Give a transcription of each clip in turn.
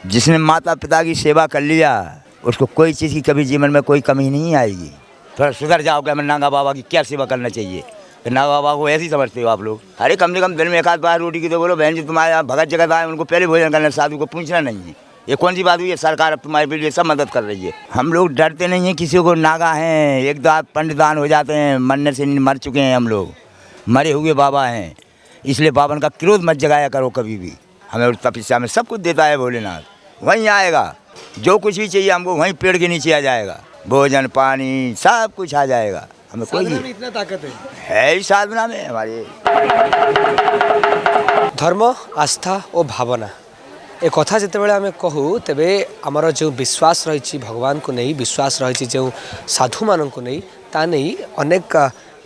जिसने माता पिता की सेवा कर लिया उसको कोई चीज़ की कभी जीवन में कोई कमी नहीं आएगी। थोड़ा सुधर जाओ कि हमें नागा बाबा की क्या सेवा करना चाहिए। तो नागा बाबा को ऐसे ही समझते हो आप लोग? अरे कम से कम दिन में एक आध बार रोटी की तो बोलो। बहन जी तुम्हारे यहाँ भगत जगत आए उनको पहले भोजन करना, साधु को पूछना नहीं है। ये कौन सी बात हुई है? सरकार अब तुम्हारे लिए सब मदद कर रही है। हम लोग डरते नहीं हैं किसी को। नागा हैं, एक दो पंडितान हो जाते हैं, मरने से मर चुके हैं हम लोग, मरे हुए बाबा हैं। इसलिए बाबन का क्रोध मत जगाया करो कभी भी। हमें उस तपस्या में सब कुछ देता है भोलेनाथ, वहीं आएगा। जो कुछ भी चाहिए हमको वहीं पेड़ के नीचे आ जाएगा। भोजन पानी सब कुछ आ जाएगा। हमें कोई साधना में इतना ताकत है ही साधना में हमारे। धर्म आस्था और भावना ए कथा जितेबाला आम कहूँ तेबे आमर जो विश्वास रही भगवान को नहीं, विश्वास रही जो साधु मान को नहीं, ता नहीं अनेक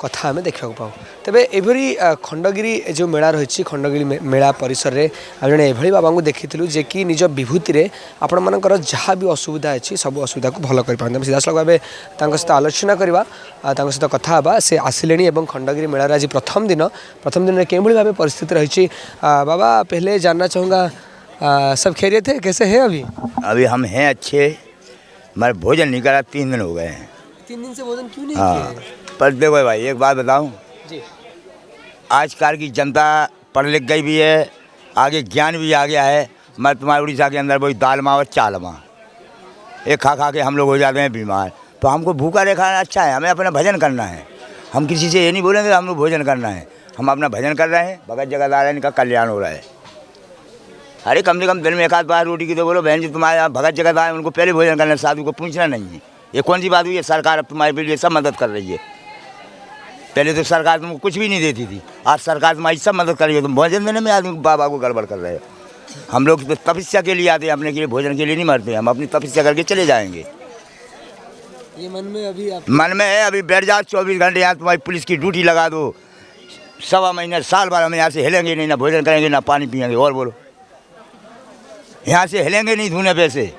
कथा आम देखा पाऊँ। तेबे एभरी खंडगिरी जो मेला रही खंडगिरी मेला परिसर में आम जड़े एभली बाबा को देखी जे कि निज विभूति रे आपण मानकर जहाँ भी असुविधा अच्छी सब असुविधा को भल कर सीधासल भाव सहित आलोचना करवा सहित कथा हाँ। से आसिले और खंडगिरी मेलार आज प्रथम दिन में के भाव परिस्थिति रही। बाबा पहले जानना चाहूँगा सब खैरियत है, कैसे हैं अभी? अभी हम हैं अच्छे, हमारे भोजन नहीं करा 3 दिन हो गए हैं। 3 दिन से भोजन क्यों नहीं हाँ, किए? पर देखो भाई एक बात बताऊं जी, आजकल की जनता पढ़ लिख गई भी है, आगे ज्ञान भी आ गया है। मैं तुम्हारे उड़ीसा के अंदर वही दाल माँ और चाल माँ एक खा खा के हम लोग हो जाते हैं बीमार। तो हमको भूखा रेखा अच्छा है, हमें अपना भजन करना है। हम किसी से ये नहीं बोलेंगे हम लोग भोजन करना है। हम अपना भजन कर रहे हैं, भगत जगत इनका कल्याण हो रहा है। अरे कम से कम दिन में एक आध बार रोटी की तो बोलो। बहन जी तुम्हारे यहाँ भगत जगत आए उनको पहले भोजन करना, साधु को पूछना नहीं है। ये कौन सी बात हुई है? सरकार अब तुम्हारे लिए सब मदद कर रही है। पहले तो सरकार तुमको कुछ भी नहीं देती थी, आज सरकार तुम्हारी सब मदद कर रही है। तुम भोजन देने में आदमी बाबा को गड़बड़ कर रहे हो। हम लोग तो तपस्या के लिए आते हैं, अपने के लिए भोजन के लिए नहीं मरते। हम अपनी तपस्या करके चले जाएंगे। ये मन में अभी आप मन में है अभी बैठ जाओ 24 घंटे यहाँ तुम्हारी पुलिस की ड्यूटी लगा दो, 1.25 महीने साल भर हम यहाँ से हिलेंगे नहीं, ना भोजन करेंगे ना पानी पियेंगे। और बोलो यहाँ से हिलेंगे नहीं धुने पे से,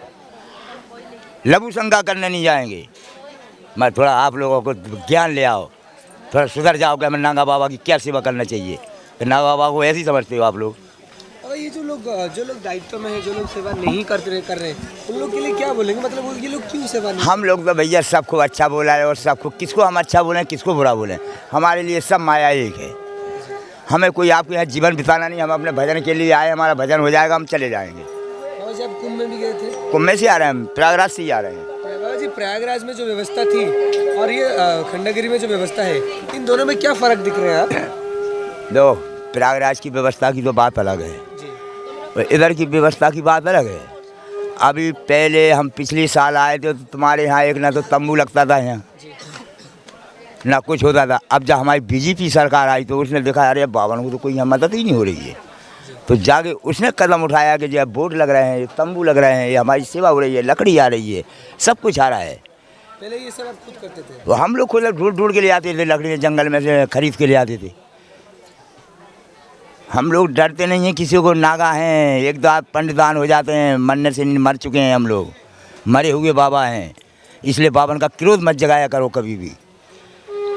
लघु शंका करने नहीं जाएंगे। मैं थोड़ा आप लोगों को ज्ञान ले आओ, थोड़ा सुधर जाओ कि हमें नागा बाबा की क्या सेवा करना चाहिए। तो नागा बाबा को ऐसे ही समझते हो आप लोग? अब ये जो लोग दायित्व में है, जो लोग सेवा नहीं कर रहे हैं, उन लोग के लिए क्या बोलेंगे? मतलब ये लोग क्यों सेवा नहीं? हम लोग तो भैया सबको अच्छा बोला है और सबको, किसको हम अच्छा बोलें किसको बुरा बोलें, हमारे लिए सब माया एक है। हमें कोई आपके यहाँ जीवन बिताना नहीं। हम अपने भजन के लिए आए, हमारा भजन हो जाएगा हम चले जाएंगे। बाबा जी आप कुंभ में भी गए थे? कुंभ में से आ रहे हैं हम, प्रयागराज से ही आ रहे हैं। बाबा जी प्रयागराज में जो व्यवस्था थी और ये खंडगिरी में जो व्यवस्था है, इन दोनों में क्या फ़र्क दिख रहे हैं आप? दो प्रयागराज की व्यवस्था की तो बात अलग है और इधर की व्यवस्था की बात अलग है। अभी पहले हम पिछले साल आए थे तो तुम्हारे यहाँ एक ना तो तंबू लगता था यहाँ, ना कुछ होता था। अब जब हमारी बीजेपी सरकार आई तो उसने देखा अरे बावन को तो कोई यहाँ मदद ही नहीं हो रही है, तो जाके उसने कदम उठाया कि जो बोर्ड लग रहे हैं, तंबू लग रहे हैं, ये हमारी सेवा हो रही है, लकड़ी आ रही है, सब कुछ आ रहा है। पहले ये सब आप खुद करते थे? तो हम लोग खुद ढूंढ के ले आते थे, लकड़ी जंगल में से खरीद के ले आते थे। हम लोग डरते नहीं हैं किसी को। नागा हैं, एक दो पंडितान हो जाते हैं, मरने से मर चुके हैं हम लोग, मरे हुए बाबा हैं। इसलिए बाबन का क्रोध मत जगाया करो कभी भी।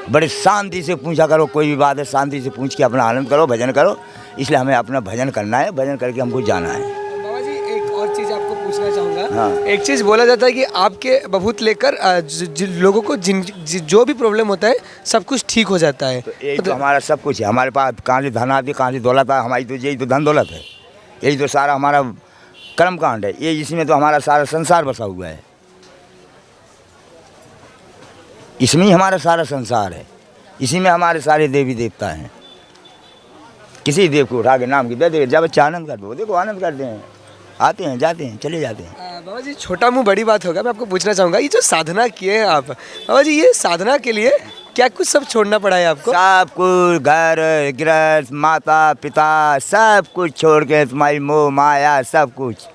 बड़े शांति से पूछा करो, कोई भी बात है शांति से पूछ के अपना आनंद करो, भजन करो। इसलिए हमें अपना भजन करना है, भजन करके हमको जाना है। बाबा जी एक और चीज़ आपको पूछना चाहूँगा। हाँ। एक चीज़ बोला जाता है कि आपके बभूत लेकर लोगों को जो भी प्रॉब्लम होता है सब कुछ ठीक हो जाता है। तो यही तो हमारा सब कुछ है। हमारे पास कहाँ से धन आती, कहाँ से दौलत है, हमारी तो यही तो धन दौलत है। यही तो सारा हमारा कर्म कांड है। ये इसमें तो हमारा सारा संसार बसा हुआ है, इसमें ही हमारा सारा संसार है, इसी में हमारे सारे देवी देवता हैं। किसी देव को उठा के नाम की दे दे, जब बच्चा आनंद कर दो, देखो आनंद करते हैं, आते हैं जाते हैं चले जाते हैं। बाबा जी छोटा मुँह बड़ी बात होगा, मैं आपको पूछना चाहूँगा ये जो साधना किए हैं आप बाबा जी, ये साधना के लिए क्या कुछ सब छोड़ना पड़ा है आपको? सब कुछ, घर गृहस्थ, माता पिता सब कुछ छोड़ के, तुम्हारी मोह माया सब कुछ।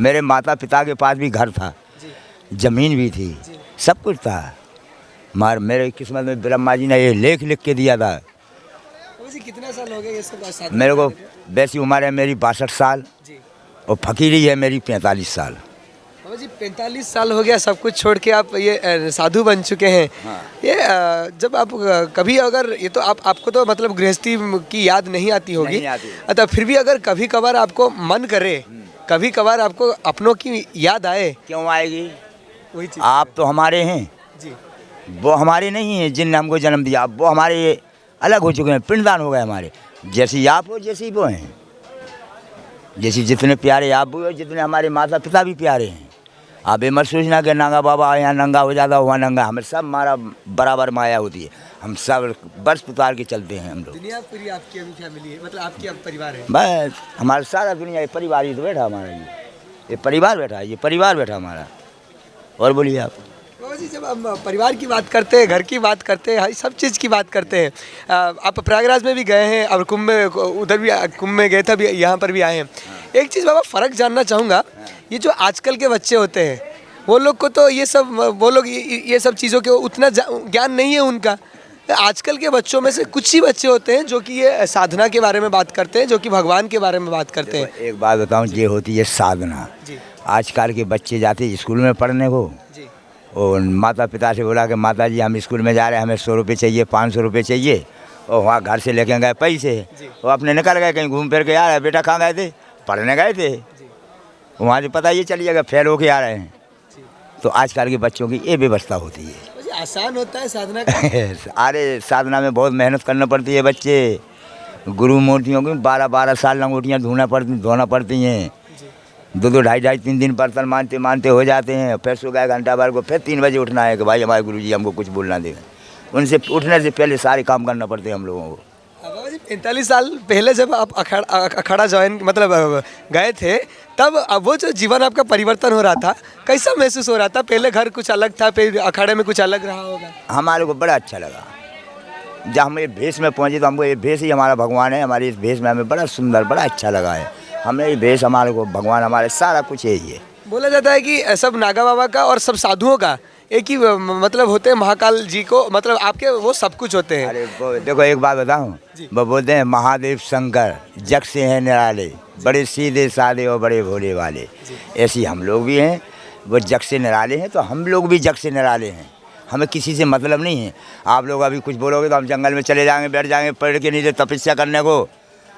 मेरे माता पिता के पास भी घर था, जमीन भी थी, सब कुछ था, मगर मेरे किस्मत में ब्रह्मा जी ने ये लेख लिख के दिया था। जी कितना साल हो गया ये सब साधना? मेरे को वैसी उम्र है मेरी 62 साल जी, और फकीरी है मेरी 45 साल। बाबा जी 45 साल हो गया सब कुछ छोड़ के आप ये साधु बन चुके हैं। हाँ। ये जब आप कभी अगर ये तो आपको तो मतलब गृहस्थी की याद नहीं आती होगी, नहीं आती। अतः फिर भी अगर कभी कभार आपको मन करे कभी कभार आपको अपनों की याद आए? क्यों आएगी? वही चीज़। आप तो हमारे हैं, जी वो हमारे नहीं हैं जिनने हमको जन्म दिया। वो हमारे अलग हो चुके हैं, पिंडदान हो गए हमारे। जैसी आप हो वैसी वो हैं। जैसे जितने प्यारे आप भी हो, जितने हमारे माता पिता भी प्यारे हैं। आप ये मत सोचना कि नंगा बाबा यहाँ नंगा हो जाता वहाँ नंगा। हमें सब हमारा बराबर माया होती है। हम सब बर्स उतार के चलते हैं हम लोग। दुनिया पूरी आपकी अभी फैमिली है, मतलब आपकी अब परिवार है। बस हमारा सारा दुनिया ये परिवार ही तो बैठा हमारा। ये परिवार बैठा है, ये परिवार बैठा हमारा। और बोलिए आप। बाबा जी, जब हम परिवार की बात करते हैं, घर की बात करते हैं, सब चीज़ की बात करते हैं, आप प्रयागराज में भी गए हैं और कुंभ में, उधर भी कुंभ में गए थे, अभी यहाँ पर भी आए हैं। एक चीज़ बाबा फ़र्क जानना चाहूँगा, ये जो आजकल के बच्चे होते हैं वो लोग को तो ये सब, वो लोग ये सब चीज़ों के उतना ज्ञान नहीं है उनका। आजकल के बच्चों में से कुछ ही बच्चे होते हैं जो कि ये साधना के बारे में बात करते हैं, जो कि भगवान के बारे में बात करते हैं। एक बात बताऊँ, ये होती है साधना। जी आजकल के बच्चे जाते हैं स्कूल में पढ़ने को, जी और माता पिता से बोला कि माता जी हम स्कूल में जा रहे हैं, हमें 100 रुपये चाहिए, 500 रुपये चाहिए, और वहाँ घर से लेके गए पैसे, वो अपने निकल गए कहीं घूम फिर के आ रहे हैं। बेटा कहाँ गए थे? पढ़ने गए थे। वहाँ से पता ये चलिएगा फेल होके आ रहे हैं। तो आजकल के बच्चों की ये व्यवस्था होती है। आसान होता है साधना का? अरे साधना में बहुत मेहनत करना पड़ती है। बच्चे गुरु मूर्तियों की 12-12 साल लंगोटियाँ धोना पड़ती हैं। 2-2 ढाई 3 दिन बर्तन मानते मानते हो जाते हैं। फिर सुबह घंटा भर को फिर 3 बजे उठना है कि भाई हमारे गुरुजी हमको कुछ बोलना दें। उनसे उठने से पहले सारे काम करना पड़ते हैं हम लोगों को। बाबा जी, 45 साल पहले जब आप अखाड़ा ज्वाइन मतलब गए थे, तब वो जो जीवन आपका परिवर्तन हो रहा था, कैसा महसूस हो रहा था? पहले घर कुछ अलग था, फिर अखाड़े में कुछ अलग रहा होगा। हमारे को बड़ा अच्छा लगा जब हम ये भेष में पहुँचे, तो हमको ये भेष ही हमारा भगवान है। हमारी इस भेष में हमें बड़ा सुंदर, बड़ा अच्छा लगा है। हमने ये भेष, हमारे को भगवान हमारे सारा कुछ यही है। बोला जाता है कि सब नागा बाबा का और सब साधुओं का एक ही मतलब होते हैं, महाकाल जी को मतलब आपके वो सब कुछ होते हैं। अरे वो देखो एक बात बताऊं, वो बोलते हैं महादेव शंकर जग से हैं निराले, बड़े सीधे साधे और बड़े भोले वाले। ऐसे हम लोग भी हैं, वो जग से निराले हैं, तो हम लोग भी जग से निराले हैं। हमें किसी से मतलब नहीं है। आप लोग अभी कुछ बोलोगे तो हम जंगल में चले जाएंगे, बैठ जाएंगे पेड़ के नीचे तपस्या करने को।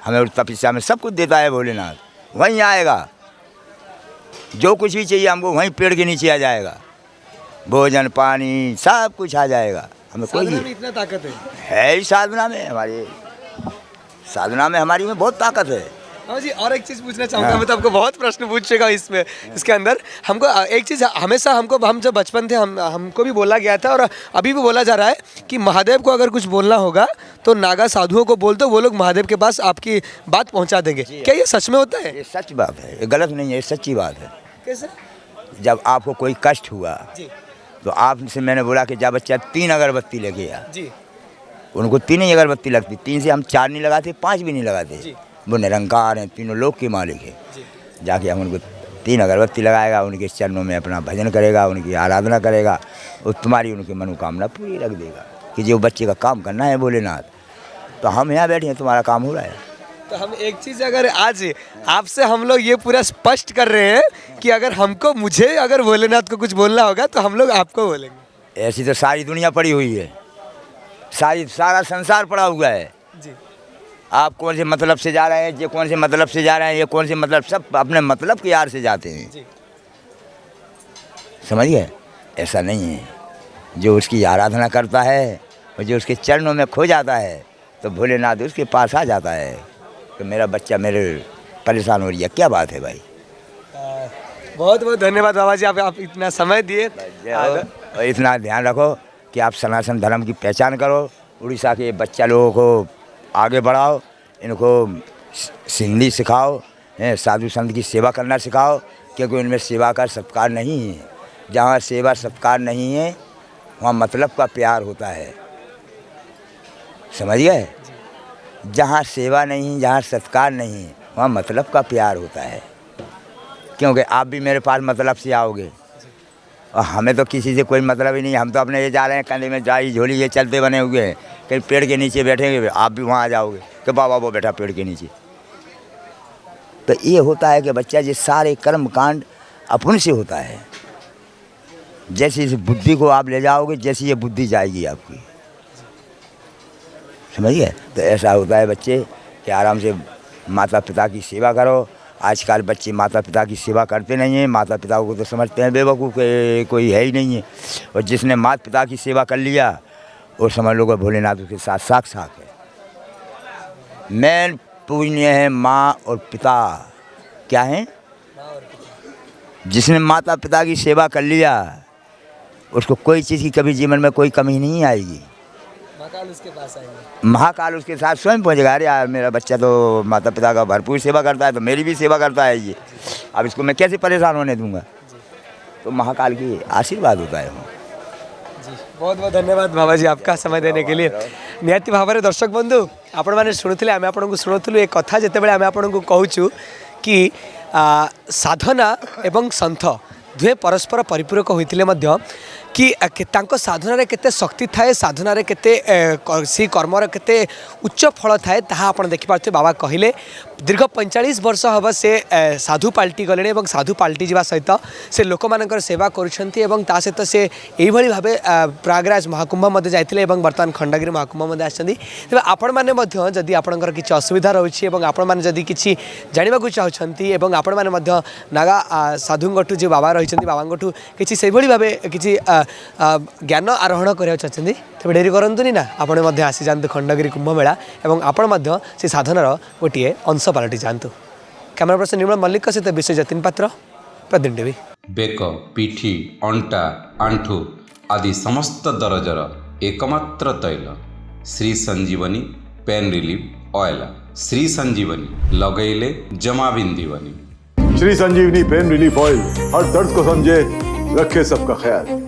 हमें तपस्या में सब कुछ देता है भोलेनाथ, वहीं आएगा। जो कुछ भी चाहिए हमको वहीं पेड़ के नीचे आ जाएगा। भोजन पानी सब कुछ आ जाएगा। हमें कोई साधना में इतना ताकत है ही साधना में, हमारी साधना में हमारी में बहुत ताकत है। हाँ जी, और एक चीज़ पूछना चाहूँगा। मैं तो आपको बहुत प्रश्न पूछेगा इसमें, इसके अंदर हमको एक चीज़ हमेशा हम जब बचपन थे हमको भी बोला गया था और अभी भी बोला जा रहा है कि महादेव को अगर कुछ बोलना होगा तो नागा साधुओं को बोल दो, वो लोग महादेव के पास आपकी बात पहुँचा देंगे। क्या ये सच में होता है? ये सच बात है, ये गलत नहीं है, ये सच्ची बात है। कैसे? जब आपको कोई कष्ट हुआ जी तो आपसे मैंने बोला कि जब बच्चा 3 अगरबत्ती लेके आ, जी उनको 3 ही अगरबत्ती लगती। 3 से हम 4 नहीं लगाते, 5 भी नहीं लगाते। वो निरंकार हैं, तीनों लोक के मालिक है। जाके हम उनको 3 अगरबत्ती लगाएगा, उनके चरणों में अपना भजन करेगा, उनकी आराधना करेगा, और तुम्हारी उनकी मनोकामना पूरी रख देगा कि जो बच्चे का काम करना है भोलेनाथ। तो हम यहाँ बैठे हैं, तुम्हारा काम हो रहा है। तो हम एक चीज़ अगर आज आपसे हम लोग ये पूरा स्पष्ट कर रहे हैं कि अगर मुझे अगर भोलेनाथ को कुछ बोलना होगा तो हम लोग आपको बोलेंगे। ऐसी तो सारी दुनिया पड़ी हुई है, सारा संसार पड़ा हुआ है जी। आप कौन से मतलब से जा रहे हैं, ये कौन से मतलब से जा रहे हैं, ये कौन से मतलब, सब अपने मतलब की यार से जाते हैं जी। समझिए, ऐसा नहीं है। जो उसकी आराधना करता है और जो उसके चरणों में खो जाता है तो भोलेनाथ उसके पास आ जाता है कि मेरा बच्चा मेरे परेशान हो रही है। क्या बात है भाई। बहुत बहुत धन्यवाद बाबा जी, आप इतना समय दिए। और इतना ध्यान रखो कि आप सनातन धर्म की पहचान करो, उड़ीसा के बच्चा लोगों को आगे बढ़ाओ, इनको हिंदी सिखाओ, साधु संत की सेवा करना सिखाओ, क्योंकि उनमें सेवा का सत्कार नहीं है। जहाँ सेवा सत्कार नहीं है वहाँ मतलब का प्यार होता है, समझ गए। जहाँ सेवा नहीं, जहाँ सत्कार नहीं, वहाँ मतलब का प्यार होता है। क्योंकि आप भी मेरे पास मतलब से आओगे और हमें तो किसी से कोई मतलब ही नहीं। हम तो अपने ये जा रहे हैं, कंधे में जाई झोली ये चलते बने हुए हैं, कहीं पेड़ के नीचे बैठेंगे, आप भी वहाँ आ जाओगे कि बाबा वो बैठा पेड़ के नीचे। तो ये होता है कि बच्चा ये सारे कर्म कांड अपन से होता है। जैसे इस बुद्धि को आप ले जाओगे, जैसी ये बुद्धि जाएगी आपकी, समझिए। तो ऐसा होता है बच्चे कि आराम से माता पिता की सेवा करो, आजकल बच्चे माता पिता की सेवा करते नहीं हैं, माता पिता को तो समझते हैं बेवकूफ़ के कोई है ही नहीं है। और जिसने माता पिता की सेवा कर लिया वो समझ लो कि भोलेनाथ उसके साथ साक्षात है। मेन पूजनीय है माँ और पिता। क्या है? जिसने माता पिता की सेवा कर लिया उसको कोई चीज़ की कभी जीवन में कोई कमी नहीं आएगी। महाकाल उसके पास आएंगे, महाकाल उसके साथ स्वयं पहुँचेगा। अरे यार मेरा बच्चा तो माता पिता का भरपूर सेवा करता है तो मेरी भी सेवा करता है ये, अब इसको मैं कैसे परेशान होने दूंगा। तो महाकाल की आशीर्वाद होता है। जी बहुत बहुत धन्यवाद बाबा जी आपका समय देने के लिए। निहाती भाव में दर्शक बंधु आपण मैंने शुणुले आम आपको शुणुलु एक कथा जिते आम आपको कहूँ कि साधना एवं सन्थ दुहे परस्पर परिपूरक होते कि तांको साधना केते शक्ति थाए, साधना केते सी कर्मर केते उच्च फल थाए ताहा आपण देखि पारते। बाबा कहले दीर्घ 45 वर्ष हम से साधु पाल्टी गले और साधु पाल्टी जावा सहित से लोक मानकर सेवा करुछंती एवं ता सहित से यही भावे प्रयागराज महाकुंभ मध्य जाइथिले एवं वर्तमान खंडगिरी महाकुंभ मध्य आछंती। तबे आपण माने मध्य जदि आपणकर किछि असुविधा रहुछि एवं आपण माने जदि किछि जानिबाकु चाहुछंती एवं आपण माने मध्य नागा साधुंगठु जे बाबा रहिछंती बाबांगठु किछि सेहि भली भावे किछि ज्ञान आरोहण करिया चाहछंती तबे डेरी करंतुनी ना आपण मध्य आसी जानतु खंडगिरी कुंभ मेला एवं आपण मध्य से साधनार गोटे अंश पलटि जातु। कैमरा पर्सन निर्मल मल्लिक सहित विश्व जतिन पात्र, प्रदीप टीवी। बेक, पिठी, अंटा, आंठू आदि समस्त दरजर एकमात्र तैल श्री संजीवनी पेन रिलीफ ऑयल। श्री संजीवनी लगैले जमा बिंदीवनी। श्री संजीवनी पेन रिलीफ ऑयल हर दर्द को समझे, रखे सबका ख्याल।